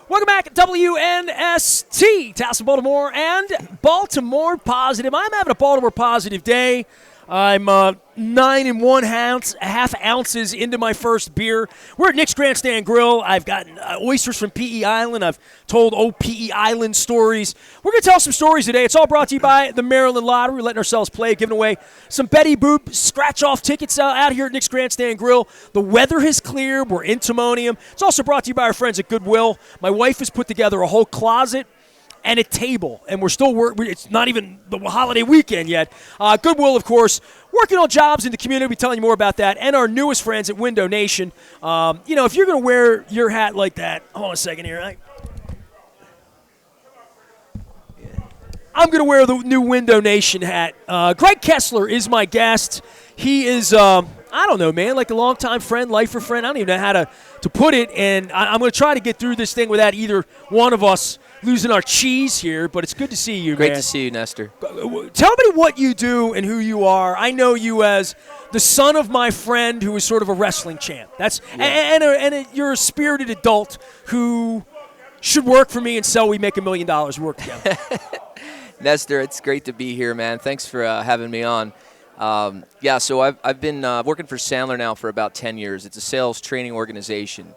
Welcome back at WNST, Towson, Baltimore, and Baltimore Positive. I'm having a Baltimore Positive day. I'm 9 1/2 ounces into my first beer. We're at Nick's Grandstand Grill. I've gotten oysters from P.E. Island. I've told old P.E. Island stories. We're going to tell some stories today. It's all brought to you by the Maryland Lottery. We're letting ourselves play, giving away some Betty Boop scratch-off tickets out here at Nick's Grandstand Grill. The weather has cleared. We're in Timonium. It's also brought to you by our friends at Goodwill. My wife has put together a whole closet and a table, and we're still working. It's not even the holiday weekend yet. Goodwill, of course, working on jobs in the community. We'll be telling you more about that. And our newest friends at Window Nation. If you're going to wear your hat like that, hold on a second here. I'm going to wear the new Window Nation hat. Gregg Kessler is my guest. He is, I don't know, man, like a longtime friend, lifer friend. I don't even know how to put it. And I'm going to try to get through this thing without either one of us losing our cheese here, but it's good to see you, Great man. to see you, Nestor. Tell me what you do and who you are. I know you as the son of my friend who is sort of a wrestling champ. You're a spirited adult who should work for me, and so we make $1 million. Work together. Nestor, it's great to be here, man. Thanks for having me on. So I've been working for Sandler now for about 10 years. It's a sales training organization.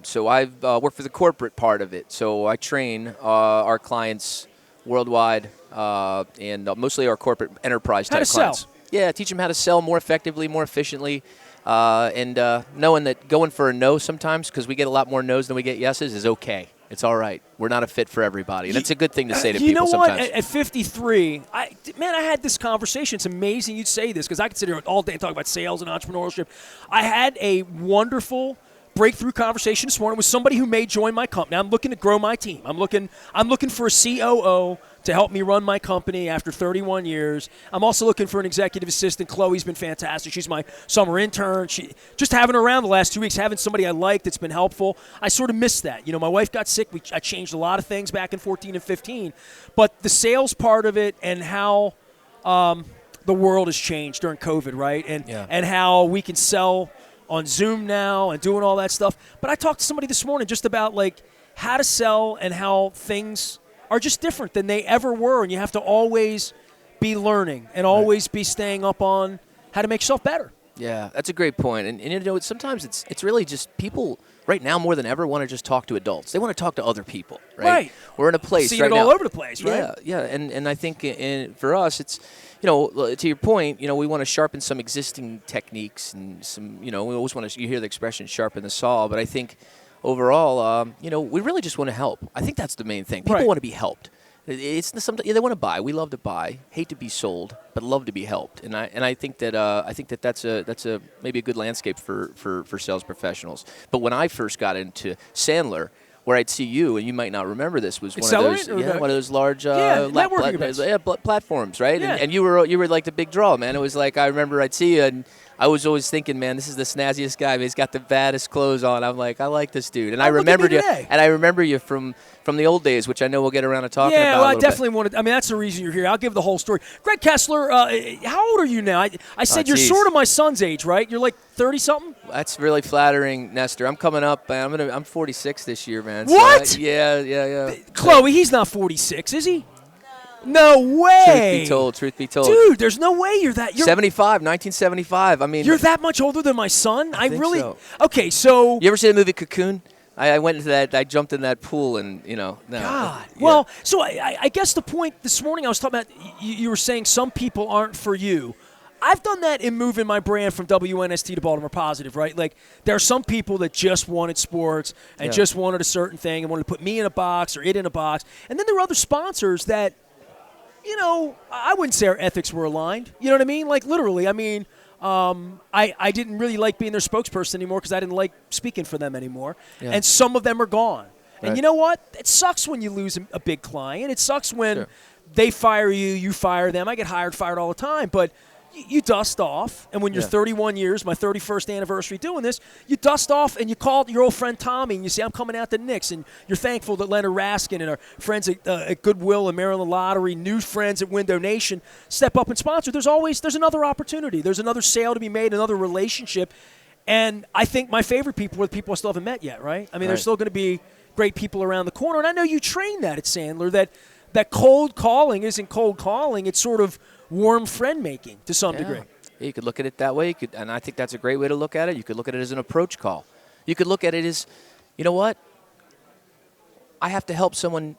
So I've worked for the corporate part of it. So I train our clients worldwide and mostly our corporate enterprise type clients. Sell. Yeah, teach them how to sell more effectively, more efficiently, and knowing that going for a no sometimes, because we get a lot more no's than we get yeses, is okay. It's all right. We're not a fit for everybody. And it's a good thing to say to people sometimes. You know what? At 53, I had this conversation. It's amazing you'd say this because I could sit here all day and talk about sales and entrepreneurship. I had a wonderful breakthrough conversation this morning with somebody who may join my company. I'm looking to grow my team. I'm looking for a COO to help me run my company after 31 years. I'm also looking for an executive assistant. Chloe's been fantastic. She's my summer intern. Just having her around the last 2 weeks, having somebody I like that's been helpful. I sort of missed that. My wife got sick. I changed a lot of things back in 14 and 15. But the sales part of it and how the world has changed during COVID, right? And how we can sell on Zoom now and doing all that stuff. But I talked to somebody this morning just about how to sell and how things are just different than they ever were. And you have to always be learning and always be staying up on how to make yourself better. Yeah, that's a great point. And sometimes it's really just people right now more than ever want to just talk to adults. They want to talk to other people, right? We're in a place See right it now. all over the place, right? Yeah. And I think for us it's, to your point, we want to sharpen some existing techniques and some, we always want to, you hear the expression sharpen the saw, but I think overall, we really just want to help. I think that's the main thing. People want to be helped. It's they want to buy. We love to buy, hate to be sold, but love to be helped. And I think that's a maybe a good landscape for sales professionals. But when I first got into Sandler, where I'd see you, and you might not remember this, was one of those large networking events. Platforms, right? Yeah. And you were like the big draw, man. It was like I remember I'd see you, and I was always thinking, man, this is the snazziest guy. He's got the baddest clothes on. I'm like, I like this dude. And I remembered you, and I remember you from the old days, which I know we'll get around to talking about. Yeah, well, I definitely wanted. I mean, that's the reason you're here. I'll give the whole story. Gregg Kessler, how old are you now? I said you're sort of my son's age, right? You're like 30-something. That's really flattering, Nestor. I'm coming up. I'm 46 this year, man. What? So yeah. Chloe, he's not 46, is he? No way. Truth be told. Dude, there's no way you're that. You're 1975. I mean, you're that much older than my son? I think so. Okay, so. You ever see the movie Cocoon? I went into that. I jumped in that pool, and no. God. Yeah. Well, so I guess the point this morning I was talking about. You were saying some people aren't for you. I've done that in moving my brand from WNST to Baltimore Positive, right? Like, there are some people that just wanted sports and just wanted a certain thing and wanted to put me in a box or it in a box. And then there were other sponsors that, I wouldn't say our ethics were aligned. You know what I mean? Like, literally, I mean, I didn't really like being their spokesperson anymore because I didn't like speaking for them anymore. Yeah. And some of them are gone. Right. And you know what? It sucks when you lose a big client. It sucks when they fire you, you fire them. I get fired all the time. But you dust off, and when you're 31 years, my 31st anniversary doing this, you dust off and you call your old friend Tommy and you say, I'm coming out to Nick's, and you're thankful that Leonard Raskin and our friends at Goodwill and Maryland Lottery, new friends at Window Nation, step up and sponsor. There's another opportunity. There's another sale to be made, another relationship, and I think my favorite people are the people I still haven't met yet, right? I mean, there's still going to be great people around the corner. And I know you train that at Sandler, that cold calling isn't cold calling. It's sort of warm friend making to some degree. Yeah, you could look at it that way. And I think that's a great way to look at it. You could look at it as an approach call. You could look at it as, you know what? I have to help someone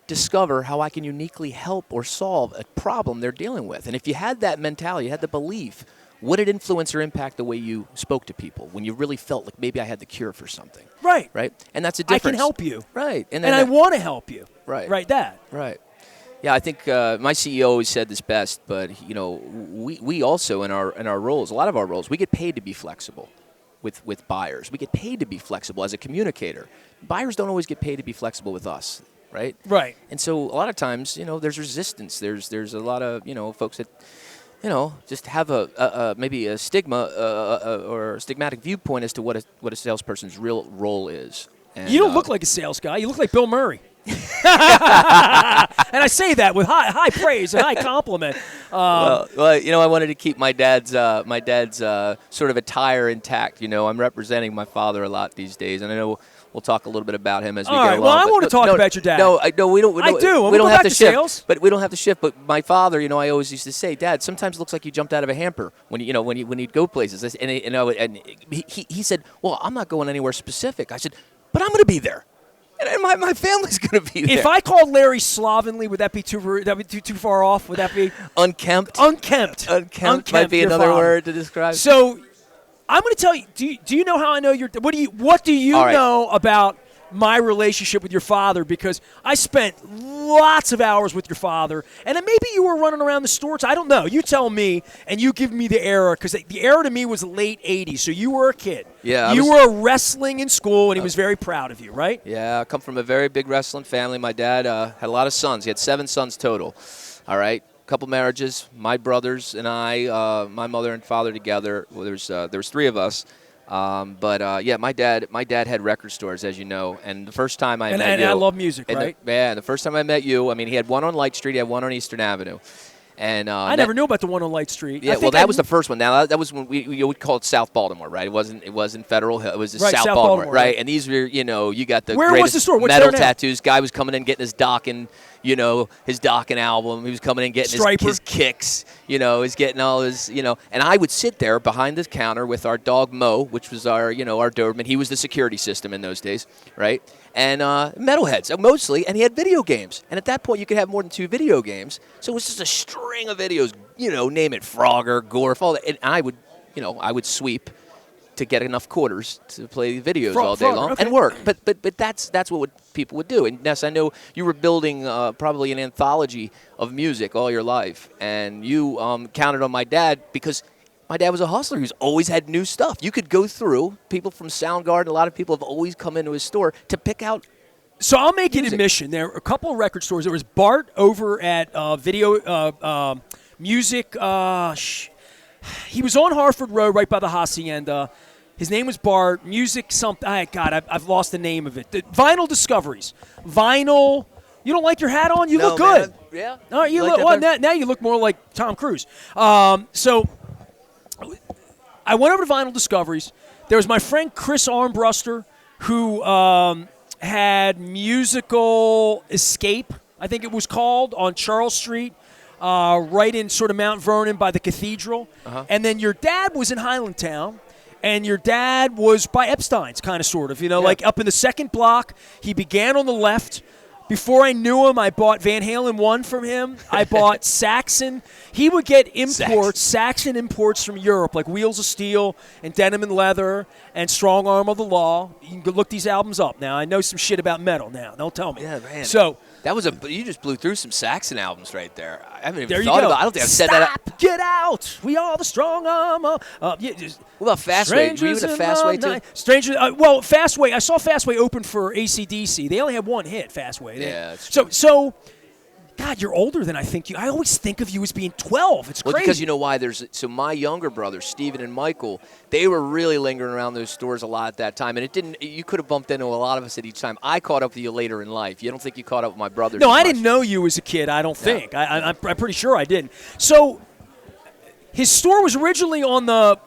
discover how I can uniquely help or solve a problem they're dealing with. And if you had that mentality, you had the belief, would it influence or impact the way you spoke to people when you really felt like maybe I had the cure for something? Right. Right? And that's a difference. I can help you. Right. And I want to help you. Right. Right, that. Right. Yeah, I think my CEO always said this best, but, we also in our roles, a lot of our roles, we get paid to be flexible with buyers. We get paid to be flexible as a communicator. Buyers don't always get paid to be flexible with us. Right. Right. And so a lot of times, there's resistance. There's a lot of, folks that, just have maybe a stigma or a stigmatic viewpoint as to what a salesperson's real role is. And, you don't look like a sales guy. You look like Bill Murray. And I say that with high praise and high compliment. Well, I wanted to keep my dad's sort of attire intact. I'm representing my father a lot these days, and I know we'll talk a little bit about him as we go along. Well, I want to talk about your dad. No, we don't. I do. We don't have to shift. Sales. But we don't have to shift. But my father, I always used to say, Dad, sometimes it looks like you jumped out of a hamper when you'd go places. And he said, well, I'm not going anywhere specific. I said, but I'm going to be there. And my family's going to be there. If I called Larry slovenly, would that be too far off? Would that be unkempt? Unkempt might be another word to describe. So I'm going to tell you. Do you know how I know your? What do you know about my relationship with your father? Because I spent lots of hours with your father, and then maybe you were running around the stores. I don't know. You tell me, and you give me the era, because the era to me was late '80s. So you were a kid. Yeah, you were wrestling in school, and he was very proud of you, right? Yeah, I come from a very big wrestling family. My dad had a lot of sons. He had 7 sons total. All right. Couple marriages, my brothers and I, my mother and father together. Well, there was 3 of us, my dad had record stores, as you know. And the first time I met you, I love music, right? And the first time I met you, he had one on Light Street, he had one on Eastern Avenue. And I never knew about the one on Light Street. Yeah, that was the first one. Now that was when we would call it South Baltimore, right? It wasn't Federal Hill. It was South Baltimore, right? And these were, you got the Where was the store? What's metal there now? tattoos. Guy was coming in getting his Dockin', his Dockin' album. He was coming in getting his kicks. He's getting all his, And I would sit there behind the counter with our dog Mo, which was our Doberman. He was the security system in those days, right? And metalheads, mostly, and he had video games. And at that point, you could have more than 2 video games. So it was just a string of videos, name it, Frogger, Gorf, all that. And I would sweep to get enough quarters to play videos all day long and work. But that's what people would do. And Ness, I know you were building probably an anthology of music all your life. And you counted on my dad because my dad was a hustler. He's always had new stuff. You could go through. People from Soundgarden, a lot of people have always come into his store to pick out. So I'll make an admission. There were a couple of record stores. There was Bart over at Video Music. He was on Harford Road right by the Hacienda. His name was Bart. Music something. I've lost the name of it. The Vinyl Discoveries. Vinyl. You don't like your hat on? You look good. Man. Yeah. All right, you look. Now you look more like Tom Cruise. So I went over to Vinyl Discoveries. There was my friend Chris Armbruster, who had Musical Escape, I think it was called, on Charles Street, right in sort of Mount Vernon by the cathedral. Uh-huh. And then your dad was in Highlandtown, and your dad was by Epstein's, kind of, sort of, like up in the second block. He began on the left. Before I knew him, I bought Van Halen 1 from him. I bought Saxon. He would get Saxon imports from Europe, like Wheels of Steel and Denim and Leather and Strong Arm of the Law. You can look these albums up now. I know some shit about metal now. Don't tell me. Yeah, man. So that was you just blew through some Saxon albums right there. I haven't even there thought you go. about. I don't think I've said that. Get out! We are the strong arm. What about Fastway? Were you in the Fastway too? Strangers. Well, Fastway. I saw Fastway open for AC/DC. They only had one hit. Fastway. Yeah. So. God, you're older than I think you. I always think of you as being 12. It's crazy. Well, because you know why? So my younger brothers, Steven and Michael, they were really lingering around those stores a lot at that time, and you could have bumped into a lot of us at each time. I caught up with you later in life. You don't think you caught up with my brothers? No, I didn't know you as a kid. I don't think. I'm pretty sure I didn't. So his store was originally on the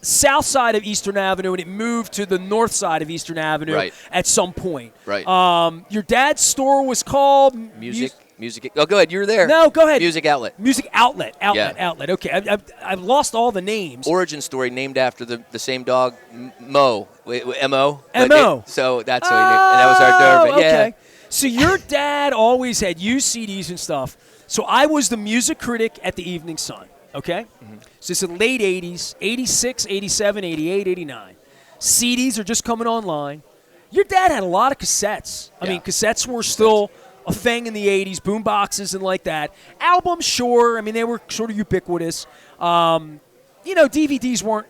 south side of Eastern Avenue, and it moved to the north side of Eastern Avenue at some point. Right. Your dad's store was called Music. Oh, go ahead. You were there. No, go ahead. Music Outlet. Music Outlet. Okay, I've lost all the names. Origin story named after the same dog, Mo. M.O. M.O. So that's what he named, and that was our Durbin. Okay. Yeah. So your dad always had used CDs and stuff. So I was the music critic at the Evening Sun. Okay? Mm-hmm. So it's in the late 80s, 86, 87, 88, 89. CDs are just coming online. Your dad had a lot of cassettes. I mean, cassettes were still a thing in the 80s, boom boxes and like that. Albums, sure. I mean, they were sort of ubiquitous. DVDs weren't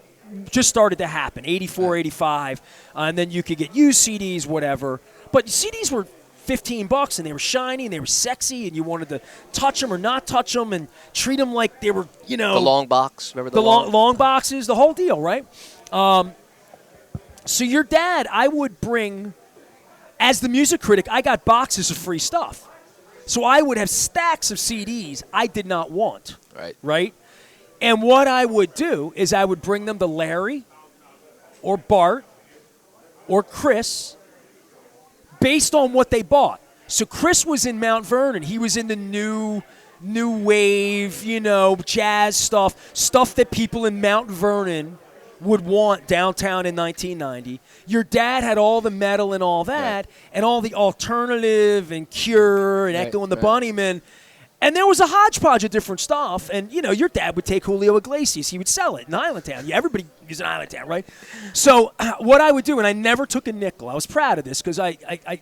just started to happen, 84, 85. And then you could get used CDs, whatever. But CDs were $15 and they were shiny and they were sexy and you wanted to touch them or not touch them and treat them like they were, the long box. Remember the long boxes, the whole deal, right? So your dad, I would bring, as the music critic, I got boxes of free stuff. So I would have stacks of CDs I did not want. Right? And what I would do is I would bring them to Larry or Bart or Chris based on what they bought. So Chris was in Mount Vernon. He was in the new wave, jazz stuff that people in Mount Vernon would want downtown in 1990. Your dad had all the metal and all that, and all the alternative and Cure and Echo and the Bunnymen. And there was a hodgepodge of different stuff. And, your dad would take Julio Iglesias. He would sell it in Highlandtown. Yeah, everybody was in Highlandtown, right? So what I would do, and I never took a nickel. I was proud of this because I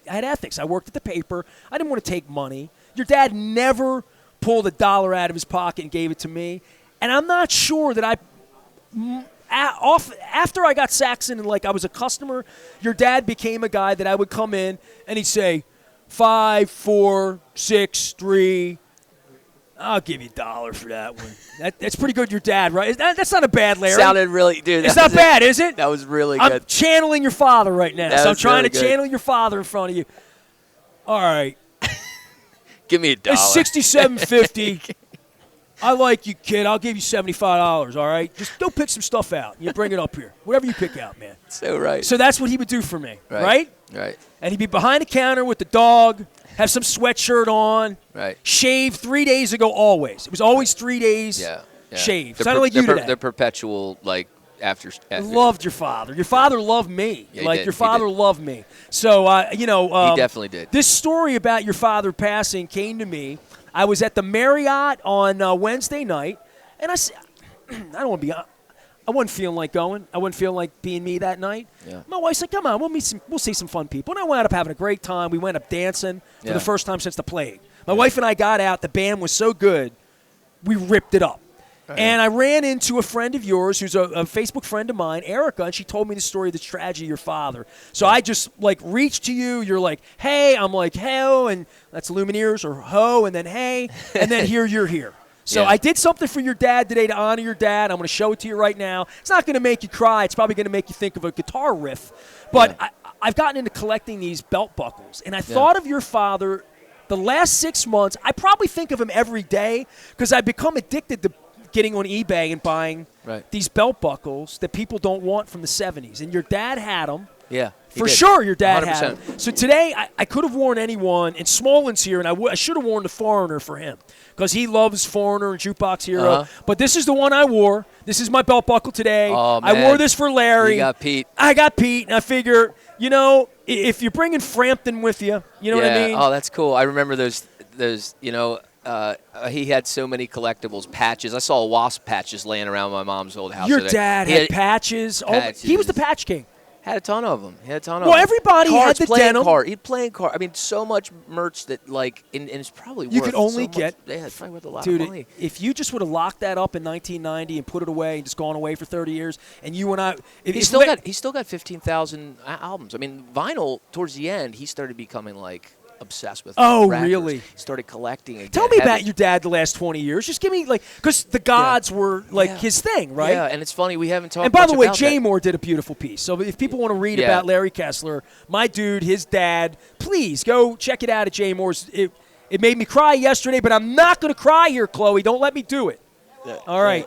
had ethics. I worked at the paper. I didn't want to take money. Your dad never pulled $1 out of his pocket and gave it to me. And I'm not sure that after I got Saxon and, I was a customer, your dad became a guy that I would come in and he'd say, 5, 4, 6, 3. I'll give you $1 for that one. That's pretty good, your dad, right? That's not a bad Larry. Sounded really, dude. It's not bad, is it? That was really good. I'm channeling your father right now. So I'm trying to channel your father in front of you. All right. Give me $1. It's $67.50. I like you, kid. I'll give you $75, all right? Just go pick some stuff out. You bring it up here. Whatever you pick out, man. So right. So that's what he would do for me, right? Right. And he'd be behind the counter with the dog, have some sweatshirt on, right? Shaved 3 days ago always. It was always 3 days shaved. Sounded like you today. The perpetual, after. Loved your father. Your father loved me. Yeah, your father loved me. So, he definitely did. This story about your father passing came to me. I was at the Marriott on Wednesday night, and I said, I wasn't feeling like going. I wasn't feeling like being me that night. Yeah. My wife said, come on, we'll see some fun people. And I wound up having a great time. We went up dancing for the first time since the plague. My wife and I got out. The band was so good, we ripped it up. And I ran into a friend of yours who's a Facebook friend of mine, Erica, and she told me the story of the tragedy of your father. So I just, reached to you. You're like, hey. I'm like, ho, and that's Lumineers, or ho, and then hey, and then here you're here. So I did something for your dad today to honor your dad. I'm going to show it to you right now. It's not going to make you cry. It's probably going to make you think of a guitar riff. But I've gotten into collecting these belt buckles, and I thought of your father the last 6 months. I probably think of him every day because I've become addicted to getting on eBay and buying these belt buckles that people don't want from the 70s. And your dad had them. Yeah. For sure your dad 100%. had them. So today I could have worn anyone, and Smolin's here, and I should have worn the Foreigner for him because he loves Foreigner and Jukebox Hero. But this is the one I wore. This is my belt buckle today. Oh, man. I wore this for Larry. You got Pete. I got Pete, and I figure, if you're bringing Frampton with you, you know what I mean? Oh, that's cool. I remember those he had so many collectibles, patches. I saw wasp patches laying around my mom's old house. Your dad had patches. Patches. Oh, he was the patch king. Had a ton of them. Well, everybody had the denim. He'd playing card. I mean, so much merch that and it's probably you worth could only so get. Much, it's probably worth a lot dude, of money. If you just would have locked that up in 1990 and put it away and just gone away for 30 years, and you and I, he still got 15,000 albums. I mean, vinyl towards the end, he started becoming obsessed with. Oh, rappers. really? He started collecting again. Tell me about your dad the last 20 years. Just give me because the Godz were his thing, right? Yeah, and it's funny we haven't talked. And by the way, Jay Moore did a beautiful piece. So if people want to read about Larry Kessler, my dude, his dad, please go check it out at Jay Moore's. It made me cry yesterday, but I'm not going to cry here, Chloe. Don't let me do it. All right.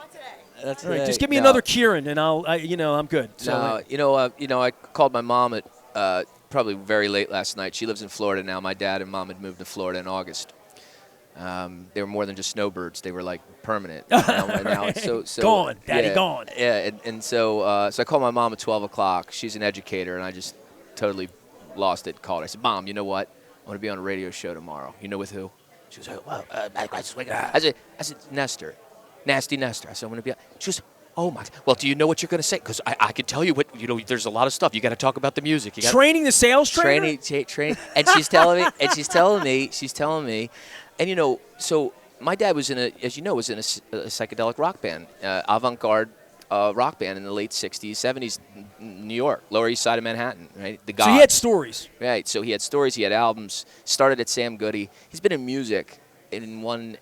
That's All right, right. just give me No. another Kieran, and I'm good. So, No, I called my mom at probably very late last night. She lives in Florida now. My dad and mom had moved to Florida in August. They were more than just snowbirds. They were like permanent. So gone, Daddy, yeah, gone. Yeah, so I called my mom at 12 o'clock. She's an educator, and I just totally lost it. Called. I said, Mom, you know what? I want to be on a radio show tomorrow. You know with who? She was like, well, I said, Nestor, Nasty Nestor. I said, I'm going to be on. She goes, oh my. Well, do you know what you're going to say? Because I can tell you what. There's a lot of stuff. You got to talk about the music. Training the sales trainer. Training. And she's telling me. And so my dad was in a psychedelic rock band, avant-garde rock band in the late 60s, 70s, New York, Lower East Side of Manhattan, right? The Godz. So he had stories. Right, so he had stories, he had albums, started at Sam Goody. He's been in music in one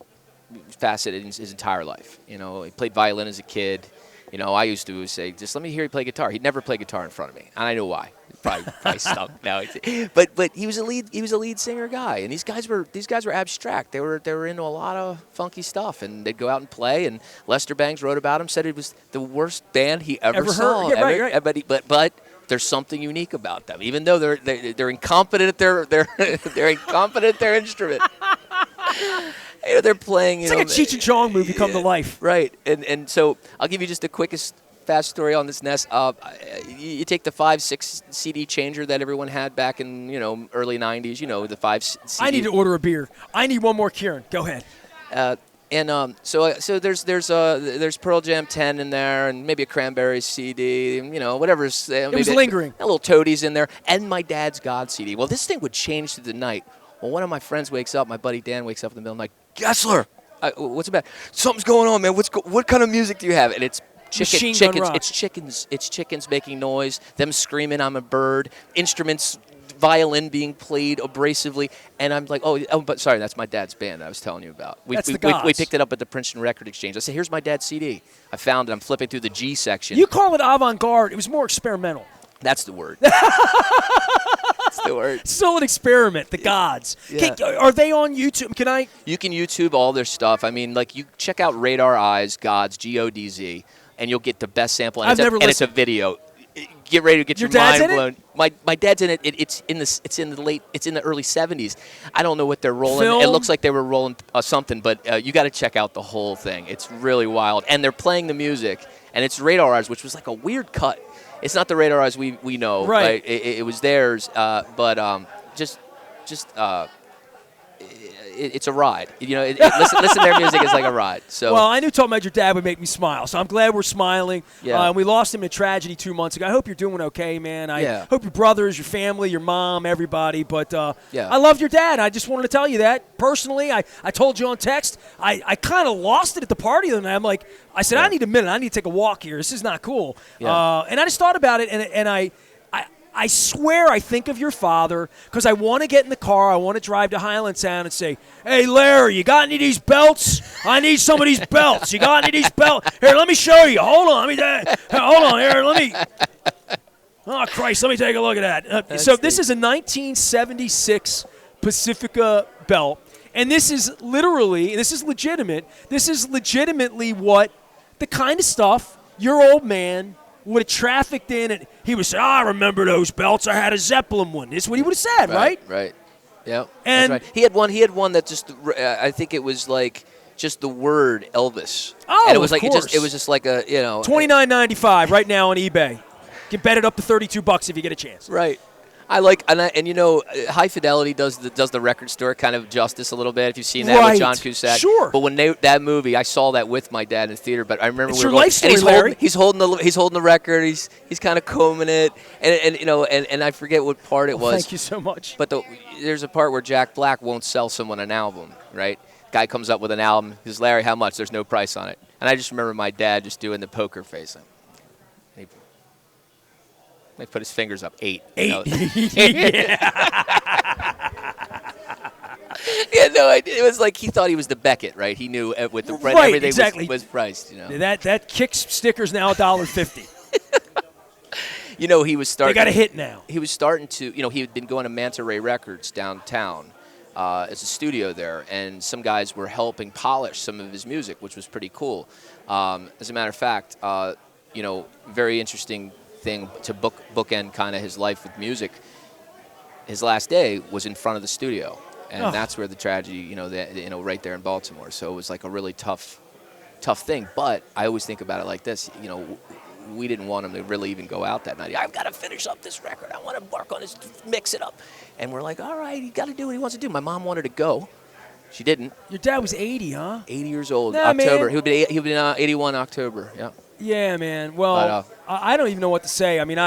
facet in his entire life. He played violin as a kid. I used to say, just let me hear you play guitar. He'd never play guitar in front of me, and I know why. Probably stunk now. But he was a lead singer guy, and these guys were abstract. They were into a lot of funky stuff, and they'd go out and play. And Lester Bangs wrote about him, said it was the worst band he ever saw. Heard. Yeah, right. But there's something unique about them, even though they're incompetent at they're incompetent at their instrument. They're playing. It's like a Cheech and Chong movie come to life. Right, and so I'll give you just the quickest fast story on this Nest. You take the 5-6 CD changer that everyone had back in early 90s. The 5 CD. I need to order a beer. I need one more Kieran. Go ahead. So there's Pearl Jam 10 in there, and maybe a Cranberries CD, whatever's. It was lingering. A little Toadies in there, and my dad's Godz CD. Well, this thing would change through the night. Well, one of my friends wakes up. My buddy Dan wakes up in the middle of the night. Kessler, what's about? Something's going on, man. What kind of music do you have? And it's chickens. It's chickens making noise. Them screaming, "I'm a bird." Instruments, violin being played abrasively, and I'm like, but sorry, that's my dad's band that I was telling you about. That's the Godz. We picked it up at the Princeton Record Exchange. I said, "Here's my dad's CD." I found it. I'm flipping through the G section. You call it avant-garde. It was more experimental. That's the word. That's the word. Still an experiment, the Godz. Yeah. Are they on YouTube? You can YouTube all their stuff. I mean, like, you check out Radar Eyes, Godz, Godz, and you'll get the best sample. And it's a video. Get ready to get your mind blown. My dad's in it. It's in the early 70s. I don't know what they're rolling. Film. It looks like they were rolling something, but you got to check out the whole thing. It's really wild, and they're playing the music, and it's Radar Eyes, which was like a weird cut. It's not the Radar Eyes we know. Right. It was theirs, but it's a ride. Listen to their music is like a ride. So. Well, I knew talking about your dad would make me smile, so I'm glad we're smiling. Yeah. We lost him in tragedy 2 months ago. I hope you're doing okay, man. I Yeah. hope your brothers, your family, your mom, everybody. But Yeah. I love your dad. I just wanted to tell you that personally. I told you on text. I kind of lost it at the party the other night. I said, Yeah. I need a minute. I need to take a walk here. This is not cool. Yeah. And I just thought about it, and I swear I think of your father because I want to get in the car. I want to drive to Highlandtown and say, hey, Larry, you got any of these belts? I need some of these belts. You got any of these belts? Here, let me show you. Hold on. Hold on. Here, let me. Oh, Christ. Let me take a look at that. So this is a 1976 Pacifica belt. And this is legitimately what the kind of stuff your old man would have trafficked in, and he would say, I remember those belts. I had a Zeppelin one. This is what he would have said, right? Right. Yeah. And that's right. He had one that just I think it was like just the word Elvis. Oh, and it was of like course. it was just like a $29.95 right now on eBay. Get bet it up to $32 if you get a chance. Right. High Fidelity does the record store kind of justice a little bit. If you've seen that Right. with John Cusack, Sure. But when that movie, I saw that with my dad in the theater. But I remember It's your life story, Larry. He's holding the record. He's kind of combing it, and I forget what part it was. Thank you so much. But there's a part where Jack Black won't sell someone an album, right? Guy comes up with an album. He says, Larry, how much? There's no price on it. And I just remember my dad just doing the poker face. He put his fingers up. 8. Yeah. Yeah, no, it was like he thought he was the Beckett, right? He knew with the Right, everything exactly. was priced. That Kicks sticker's now $1.50. He was starting. They got a hit now. He was starting to. He had been going to Manta Ray Records downtown, It's a studio there, and some guys were helping polish some of his music, which was pretty cool. As a matter of fact, very interesting thing to bookend kind of his life with music. His last day was in front of the studio, and that's where the tragedy, right there in Baltimore. So it was like a really tough thing. But I always think about it like this, we didn't want him to really even go out that night. I've got to finish up this record. I want to work on this, mix it up. And we're like, all right, he got to do what he wants to do. My mom wanted to go. She didn't. Your dad was 80, huh? 80 years old. Nah, October. Man. He'll be 81 October. Yeah. Yeah, man. Well, I don't even know what to say. I mean,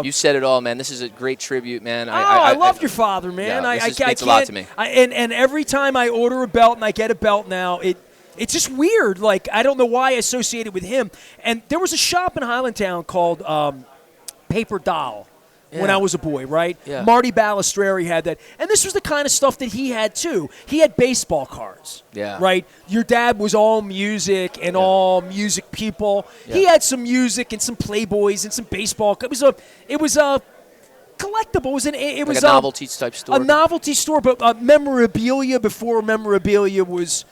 you said it all, man. This is a great tribute, man. I love your father, man. Yeah, this means a lot to me. And every time I order a belt and I get a belt now, it's just weird. Like, I don't know why I associate it with him. And there was a shop in Highlandtown called Paper Doll when I was a boy, right? Yeah. Marty Balistreri had that. And this was the kind of stuff that he had, too. He had baseball cards, right? Your dad was all music and all music people. Yeah. He had some music and some Playboys and some baseball cards. It was a collectible. It was a novelty type store. A novelty store, but memorabilia before memorabilia was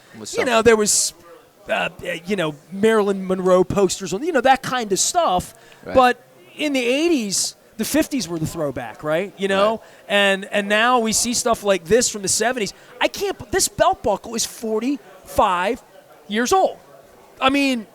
there was, Marilyn Monroe posters on, that kind of stuff. Right. But in the 80s, the 50s were the throwback, right? Right. And now we see stuff like this from the 70s. This belt buckle is 45 years old. I mean,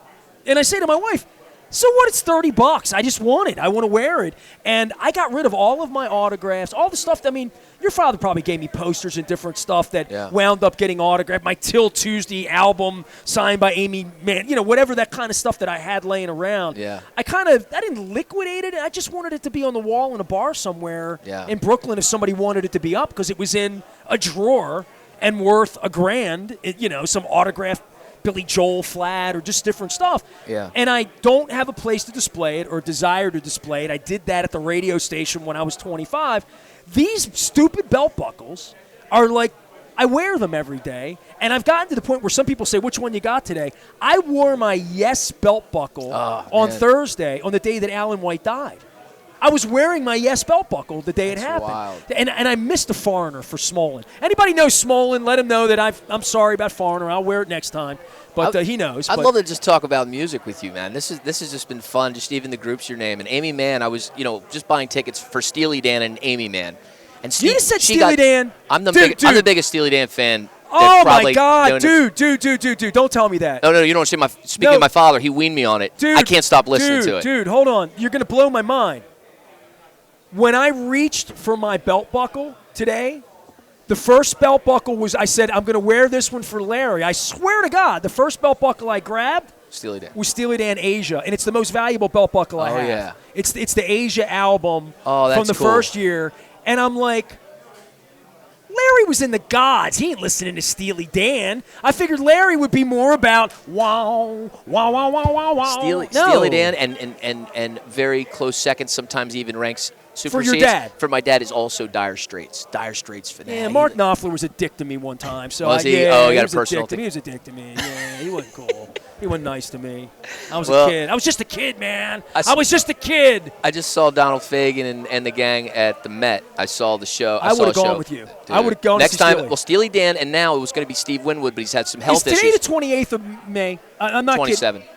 and I say to my wife, so what? It's $30. I just want it. I want to wear it. And I got rid of all of my autographs, all the stuff. I mean, your father probably gave me posters and different stuff that wound up getting autographed. My Till Tuesday album signed by Amy Mann, whatever that kind of stuff that I had laying around. Yeah. I didn't liquidate it. I just wanted it to be on the wall in a bar somewhere in Brooklyn if somebody wanted it to be up, because it was in a drawer and worth $1,000, some autographed Billy Joel flat or just different stuff. Yeah. And I don't have a place to display it or desire to display it. I did that at the radio station when I was 25. These stupid belt buckles are like, I wear them every day, and I've gotten to the point where some people say, which one you got today? I wore my Yes belt buckle on Thursday, on the day that Alan White died. I was wearing my Yes belt buckle the day it happened. Wild. And I missed a foreigner for Smolin. Anybody know Smolin, let him know that I'm sorry about foreigner. I'll wear it next time. But he knows. I'd love to just talk about music with you, man. This has just been fun, just even the groups your name. And Amy Mann, I was, just buying tickets for Steely Dan and Amy Mann. And you just said Steely Dan? I'm the biggest Steely Dan fan. Oh, my God. Dude. Don't tell me that. No, you don't understand. Speaking of my father, he weaned me on it. Dude, I can't stop listening to it. Dude, hold on. You're going to blow my mind. When I reached for my belt buckle today, the first belt buckle was, I said, I'm going to wear this one for Larry. I swear to God, the first belt buckle I grabbed was Steely Dan Asia, and it's the most valuable belt buckle I have. Yeah. It's the Asia album from the first year, and I'm like, Larry was in the Godz. He ain't listening to Steely Dan. I figured Larry would be more about wow, wow, wow, wow, wow, wow. Steely Dan and very close second, sometimes even ranks for your dad. For my dad is also Dire Straits. Dire Straits for that. Yeah, Mark Knopfler was a dick to me one time. So was he? He got a personal thing. He was a dick to me. Yeah, he wasn't cool. He wasn't nice to me. I was a kid. I was just a kid, man. I was just a kid. I just saw Donald Fagen and the gang at the Met. I saw the show. I would have gone with you. Dude. I would have gone next to see time. Steely. Well, Steely Dan, and now it was going to be Steve Winwood, but he's had some health issues. Is today the 28th of May? I'm not 27. kidding.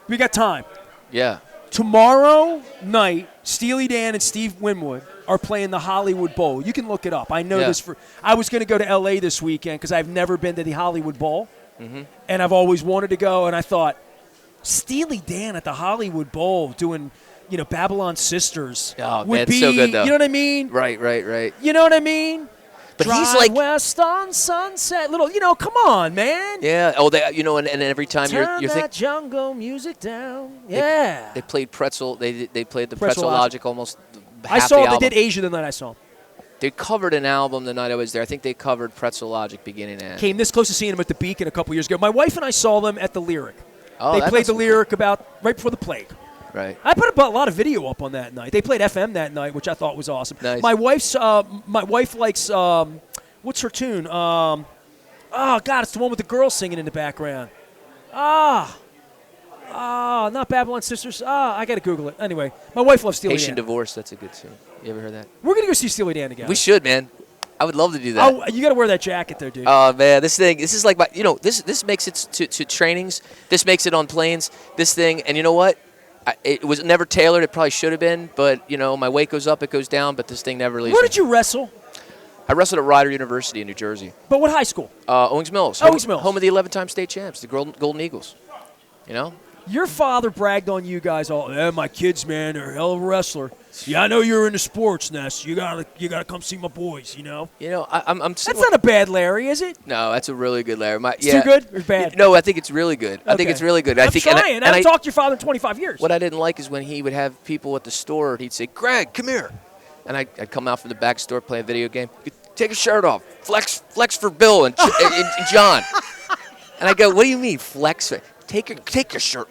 We got time. Yeah. Tomorrow night, Steely Dan and Steve Winwood are playing the Hollywood Bowl. You can look it up. I know this I was going to go to L.A. this weekend because I've never been to the Hollywood Bowl, and I've always wanted to go. And I thought, Steely Dan at the Hollywood Bowl doing, Babylon Sisters would be so good, though. You know what I mean? Right. You know what I mean? But Drive he's like west on Sunset, come on, man. Yeah. Oh, and every time Turn you're that jungle music down. Yeah. They played Pretzel. They played the Pretzel Logic almost. I saw they did Asia the night I saw them. They covered an album the night I was there. I think they covered Pretzel Logic beginning and end. Came this close to seeing them at the Beacon a couple years ago. My wife and I saw them at the Lyric. Oh, they played the Lyric right before the plague. Right. I put a lot of video up on that night. They played FM that night, which I thought was awesome. Nice. My wife likes what's her tune? Oh God, it's the one with the girl singing in the background. Not Babylon Sisters. I got to Google it. Anyway, my wife loves Steely Dan. Haitian Divorce, that's a good tune. You ever heard that? We're going to go see Steely Dan again. We should, man. I would love to do that. Oh, you got to wear that jacket there, dude. Oh man, this is like this makes it to trainings. This makes it on planes. This thing, and you know what? It was never tailored. It probably should have been, but my weight goes up, it goes down, but this thing never leaves. Where me. did you wrestle? I wrestled at Rider University in New Jersey. But what high school? Owings Mills. Owings Mills. Home of the 11-time state champs, the Golden Eagles. Your father bragged on you guys all. My kids, man, they're a hell of a wrestler. Yeah, I know you're into sports, Ness. You gotta come see my boys. I'm. That's not a bad Larry, is it? No, that's a really good Larry. It's too good or bad? No, I think it's really good. Okay. I think it's really good. I'm trying. I haven't talked to your father in 25 years. What I didn't like is when he would have people at the store. He'd say, "Greg, come here," and I'd come out from the back store, play a video game. Take your shirt off. Flex for Bill and John. And I go, "What do you mean flex? Take your shirt.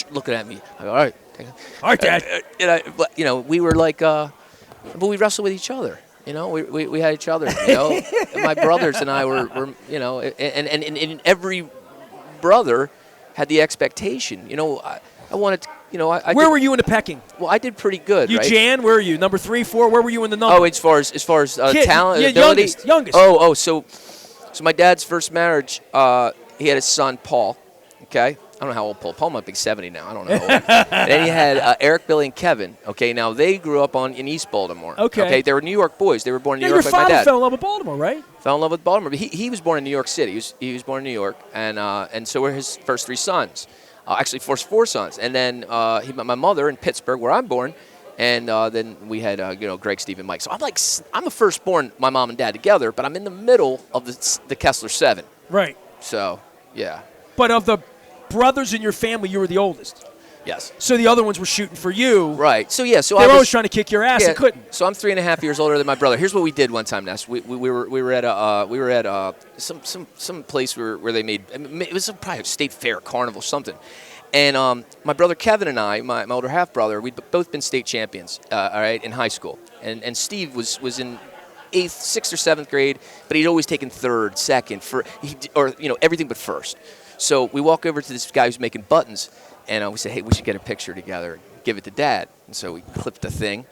Looking at me. I go, all right, Dad. We were like, but we wrestled with each other. We had each other. And my brothers and I were and every brother had the expectation. I wanted to. Where were you in the pecking? Well, I did pretty good. You, right? Jan, where are you? Number 3, 4? Where were you in the number? Oh, as far as talent, yeah, ability. Youngest. Oh, so my dad's first marriage, he had his son Paul. Okay, I don't know how old Paul might be 70 now. I don't know. And then you had Eric, Billy, and Kevin. Okay, now they grew up in East Baltimore. Okay, they were New York boys. They were born in New York your like my dad. father fell in love with Baltimore, right? Fell in love with Baltimore. But he was born in New York City. He was born in New York, and so were his first 3 sons. Actually, first 4 sons. And then he met my mother in Pittsburgh, where I'm born. And then we had, Greg, Steve, and Mike. So I'm a firstborn, my mom and dad together, but I'm in the middle of the Kessler 7. Right. So, yeah. But of the brothers in your family, you were the oldest. Yes. So the other ones were shooting for you. Right. So, yeah. So they were always trying to kick your ass and couldn't. So I'm 3.5 years older than my brother. Here's what we did one time, Ness. We were at some place where they made, it was probably a state fair, carnival, something. And my brother Kevin and I, my older half brother, we'd both been state champions. All right, in high school. And Steve was in 8th, 6th, or 7th grade, but he'd always taken 3rd, 2nd, everything but 1st. So we walk over to this guy who's making buttons, and we said, hey, we should get a picture together and give it to Dad. And so we clipped the thing,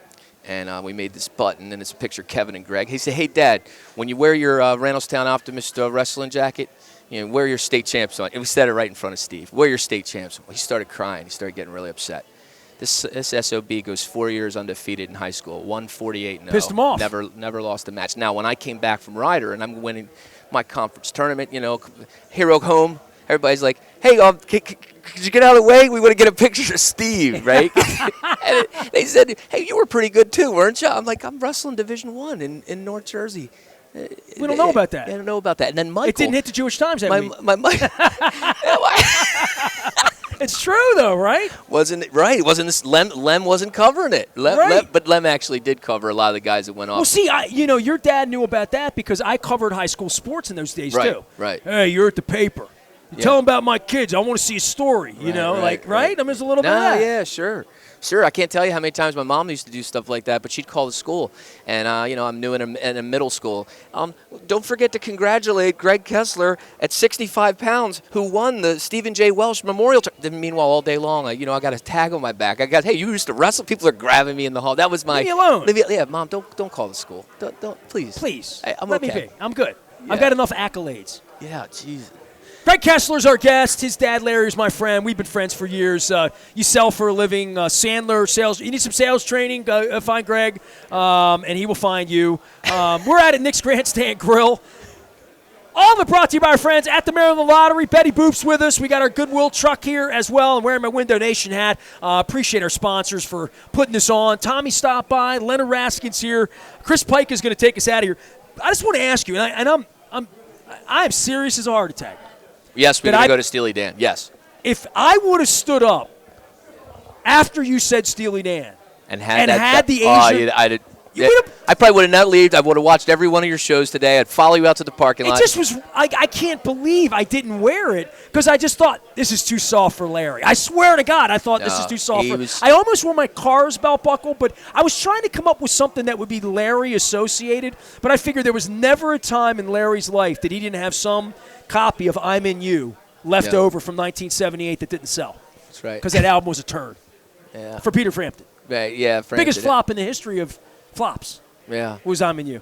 and we made this button, and it's a picture of Kevin and Greg. He said, hey, Dad, when you wear your Randallstown Optimist wrestling jacket, wear your state champs on. And we said it right in front of Steve. Wear your state champs on. He started crying. He started getting really upset. This SOB goes 4 years undefeated in high school, 148-0. Pissed him off. Never lost a match. Now, when I came back from Rider and I'm winning my conference tournament, hero home, everybody's like, hey, could you get out of the way? We want to get a picture of Steve, right? And they said, hey, you were pretty good too, weren't you? I'm like, I'm wrestling Division I in North Jersey. We don't know about that. I don't know about that. And then Michael. It didn't hit the Jewish Times that week. It's true, though, right? Wasn't it right? Wasn't this Lem wasn't covering it? But Lem actually did cover a lot of the guys that went off. Well, see, your dad knew about that because I covered high school sports in those days too. Right. Hey, you're at the paper. Tell them about my kids. I want to see a story. Right? I mean, there's a little bit of that. Yeah, sure. Sure, I can't tell you how many times my mom used to do stuff like that, but she'd call the school, and I'm new in a middle school. Don't forget to congratulate Gregg Kessler at 65 pounds, who won the Stephen J. Welsh Memorial. Meanwhile, all day long, I got a tag on my back. Hey, you used to wrestle. People are grabbing me in the hall. That was my. Leave me alone. Yeah, Mom, don't call the school. Don't please. Please. Let me be. I'm good. Yeah. I've got enough accolades. Yeah, jeez. Gregg Kessler's our guest. His dad, Larry, is my friend. We've been friends for years. You sell for a living. Sandler sales. You need some sales training? Find Greg, and he will find you. We're at Nick's Grandstand Grill. All of it brought to you by our friends at the Maryland Lottery. Betty Boop's with us. We got our Goodwill truck here as well. I'm wearing my Window Nation hat. Appreciate our sponsors for putting this on. Tommy stopped by. Leonard Raskin's here. Chris Pike is going to take us out of here. I just want to ask you, and I'm serious as a heart attack. Yes, we're going to go to Steely Dan. Yes. If I would have stood up after you said Steely Dan and had the Asian, I probably would have not left. I would have watched every one of your shows today. I'd follow you out to the parking lot. It just was. I can't believe I didn't wear it because I just thought this is too soft for Larry. I swear to God, I thought this is too soft for. I almost wore my car's belt buckle, but I was trying to come up with something that would be Larry associated. But I figured there was never a time in Larry's life that he didn't have some copy of "I'm in You" left over from 1978 that didn't sell. That's right. Because that album was a turd. Yeah. For Peter Frampton. Right. Yeah. Biggest flop in the history of flops. Yeah. Was "I'm in You."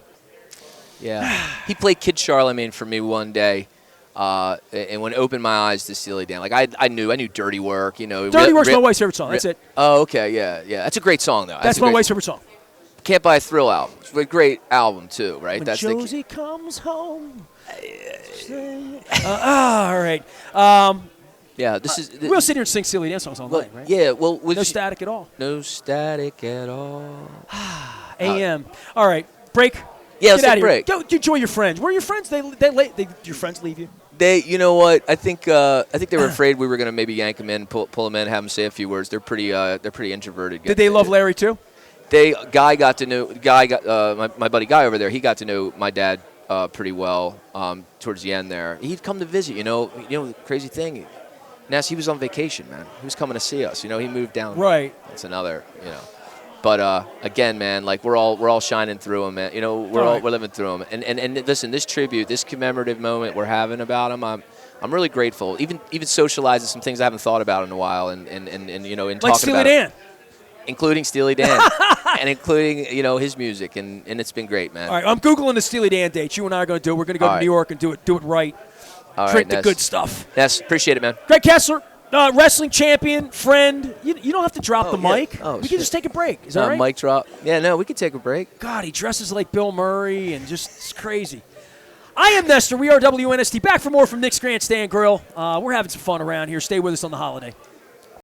Yeah. He played Kid Charlemagne for me one day. And when it opened my eyes to Steely Dan, like I knew Dirty Work, you know. Dirty Work's my wife's favorite song. That's it. Oh, okay, yeah. That's a great song though. That's my wife's favorite song. Can't Buy a Thrill album. It's a great album too, right? When That's Josie comes home. All right. Yeah, this is. We'll sit here and sing Steely Dan songs all night, right? Yeah, well, no static at all. No static at all. AM. All right, break. Yeah, let's take a break. Go enjoy your friends. Where are your friends? They your friends leave you? You know what? I think they were afraid we were going to maybe yank them in, pull them in, have them say a few words. They're pretty introverted. Did they love Larry too? My buddy Guy over there. He got to know my dad pretty well towards the end there. He'd come to visit. You know, the crazy thing. Ness, he was on vacation, man. He was coming to see us. You know, he moved down. Right. That's another. You know. But again, man, like we're all shining through him, man. You know, we're living through him. And listen, this tribute, this commemorative moment we're having about him, I'm really grateful. Even socializing some things I haven't thought about in a while, and you know, in like talking Steely about Dan. it, including Steely Dan, and including his music, and it's been great, man. All right, I'm googling the Steely Dan dates. You and I are going to do it. We're going to go to New York and do it right. All Drink right, the good stuff. Yes, appreciate it, man. Gregg Kessler. Wrestling champion, friend. You don't have to drop the mic. We can just take a break. Is that right? Mic drop. Yeah, no, we can take a break. God, he dresses like Bill Murray and just it's crazy. I am Nestor. We are WNST. Back for more from Nick's Grandstand Grill. We're having some fun around here. Stay with us on the holiday.